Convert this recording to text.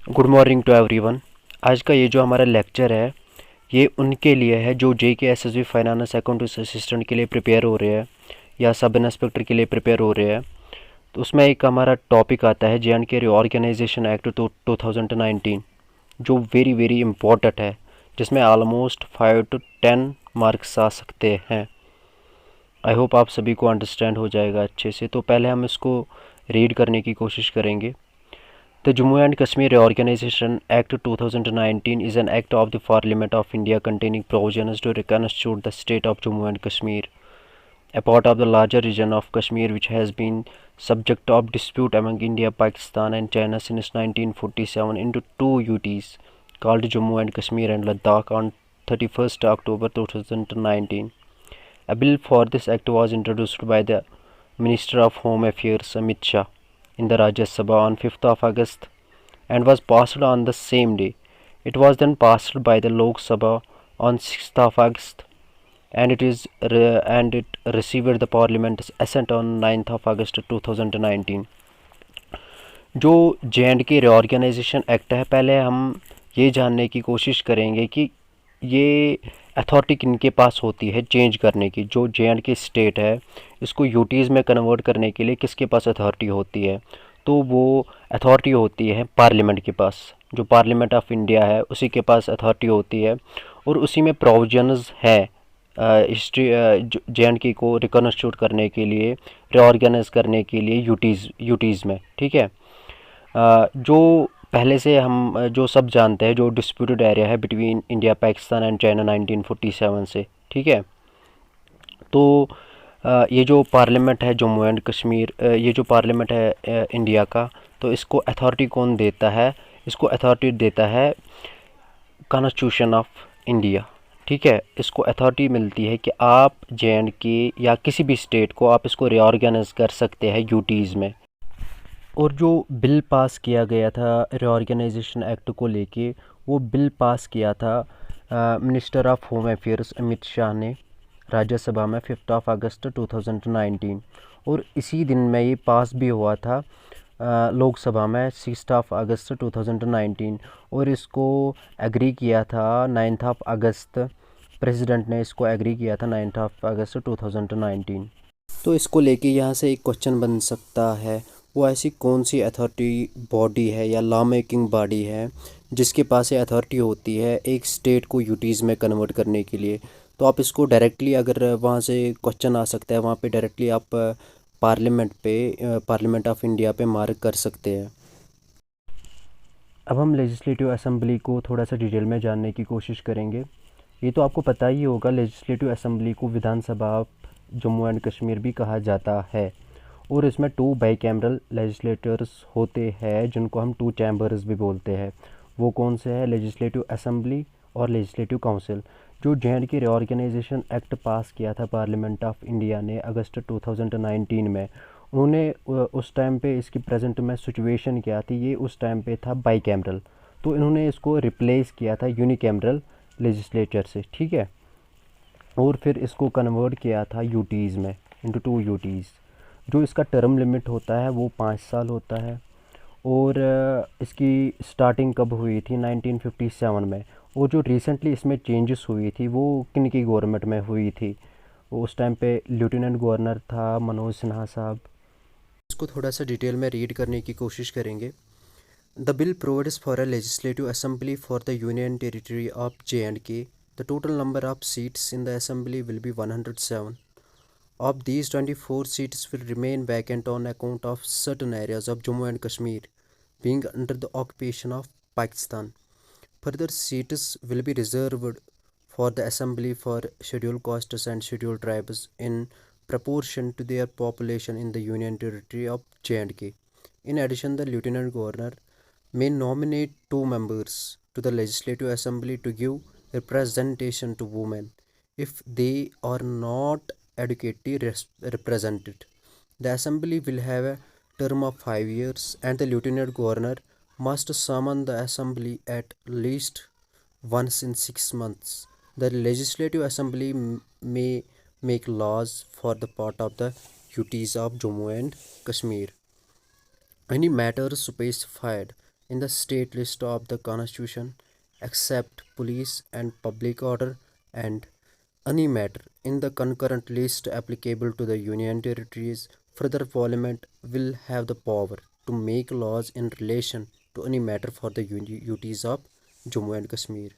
Good morning to everyone. आज का ये जो हमारा लेक्चर है ये उनके लिए है जो JK SSB finance account assistant के लिए प्रिपेयर हो रहे हैं या सब इंस्पेक्टर के लिए प्रिपेयर हो रहे हैं। तो उसमें एक हमारा टॉपिक आता है JNK रीऑर्गेनाइजेशन एक्ट 2019 जो वेरी वेरी इम्पोर्टेंट है, जिसमें ऑलमोस्ट 5 to 10 मार्क्स आ सकते हैं। आई होप आप सभी को अंडरस्टैंड हो जाएगा अच्छे से। तो पहले हम इसको रीड करने की कोशिश करेंगे। The Jammu and Kashmir Reorganization Act 2019 is an act of the Parliament of India containing provisions to reconstitute the state of Jammu and Kashmir, a part of the larger region of Kashmir which has been subject of dispute among India, Pakistan and China since 1947 into two UTs called Jammu and Kashmir and Ladakh on 31st October 2019. A bill for this act was introduced by the Minister of Home Affairs Amit Shah in the Rajya Sabha on 5th of August and was passed on the same day. It was then passed by the Lok Sabha on 6th of August and it received the Parliament's assent on 9th of August 2019. जो JNK reorganisation act है, पहले हम ये जानने की कोशिश करेंगे कि ये अथॉरिटी किनके पास होती है चेंज करने की। जो JNK स्टेट है इसको यूटीज़ में कन्वर्ट करने के लिए किसके पास अथॉरिटी होती है? तो वो अथॉरिटी होती है पार्लियामेंट के पास। जो पार्लियामेंट ऑफ इंडिया है उसी के पास अथॉरिटी होती है और उसी में प्रोविजंस है हिस्ट्री JNK को रिकॉन्स्टिट्यूट करने के लिए, रीऑर्गेनाइज करने के लिए यूटीज़ में। ठीक है। जो पहले से हम जो सब जानते हैं, जो डिस्प्यूटेड एरिया है between India, Pakistan and China 1947 से। ठीक है। तो ये जो पार्लियामेंट है जम्मू एंड कश्मीर, ये जो पार्लियामेंट है इंडिया का, तो इसको अथॉरिटी कौन देता है? इसको अथॉरिटी देता है कॉन्स्टिट्यूशन ऑफ इंडिया। ठीक है। इसको अथॉरिटी मिलती है कि आप JNK या किसी भी स्टेट को आप इसको रीऑर्गेनाइज कर सकते हैं यूटीज़ में। और जो बिल पास किया गया था रीऑर्गेनाइजेशन एक्ट को लेके, वो बिल पास किया था minister of home affairs Amit Shah ने राज्यसभा में 5th of August 2019। और इसी दिन में ये पास भी हुआ था लोकसभा में 6th of August 2019। और इसको एग्री किया था 9th of August, प्रेसिडेंट ने इसको एग्री किया था 9th of August 2019। तो इसको लेके यहाँ से एक क्वेश्चन बन सकता है, वो ऐसी कौन सी अथॉरिटी बॉडी है या लॉ मेकिंग बॉडी है जिसके पास ये अथॉरिटी होती है एक स्टेट को यूटीज़ में कन्वर्ट करने के लिए? तो आप इसको डायरेक्टली, अगर वहाँ से क्वेश्चन आ सकता है, वहाँ पे डायरेक्टली आप पार्लियामेंट ऑफ इंडिया पे मार्क कर सकते हैं। अब हम लेजिस्लेटिव असेंबली को थोड़ा सा डिटेल में जानने की कोशिश करेंगे। ये तो आपको पता ही होगा, लेजिस्लेटिव असेंबली को विधानसभा जम्मू एंड कश्मीर भी कहा जाता है। और इसमें 2 बाईकैमरल लेजिस्लेटर्स होते हैं जिनको हम 2 चैम्बर्स भी बोलते हैं। वो कौन से हैं? लेजिस्लेटिव असेंबली और लेजिस्लेटिव काउंसिल। जो JNK रीऑर्गेनाइजेशन एक्ट पास किया था पार्लियामेंट ऑफ इंडिया ने अगस्त 2019 में, उन्होंने उस टाइम पे इसकी प्रेजेंट में सिचुएशन क्या थी, ये उस टाइम पे था बाईकैमरल। तो इन्होंने इसको रिप्लेस किया था यूनिकैमरल लेजिस्लेचर से। ठीक है। और फिर इसको कन्वर्ट किया था यूटीज़ में, इंटू 2 यूटीज़। जो इसका टर्म लिमिट होता है वो 5 साल होता है। और इसकी स्टार्टिंग कब हुई थी? 1957 में। और जो रिसेंटली इसमें चेंजेस हुई थी वो किन की गवर्नमेंट में हुई थी? वो उस टाइम पे लेफ्टिनेंट गवर्नर था मनोज सिन्हा साहब। इसको थोड़ा सा डिटेल में रीड करने की कोशिश करेंगे। The bill provides for a legislative assembly for the union territory of JNK। The total number of seats in the assembly will be 107. Of these, 24 seats will remain vacant on account of certain areas of Jammu and Kashmir being under the occupation of Pakistan. Further seats will be reserved for the assembly for scheduled castes and scheduled tribes in proportion to their population in the Union Territory of J&K. In addition, the Lieutenant Governor may nominate 2 members to the Legislative Assembly to give representation to women if they are not adequately represented. The assembly will have a term of 5 years and the lieutenant governor must summon the assembly at least once in 6 months. The legislative assembly may make laws for the part of the UTs of Jammu and Kashmir. Any matters specified in the state list of the constitution except police and public order, and any matter in the concurrent list applicable to the union territories. Further, parliament will have the power to make laws in relation to any matter for the UTs of Jammu and Kashmir.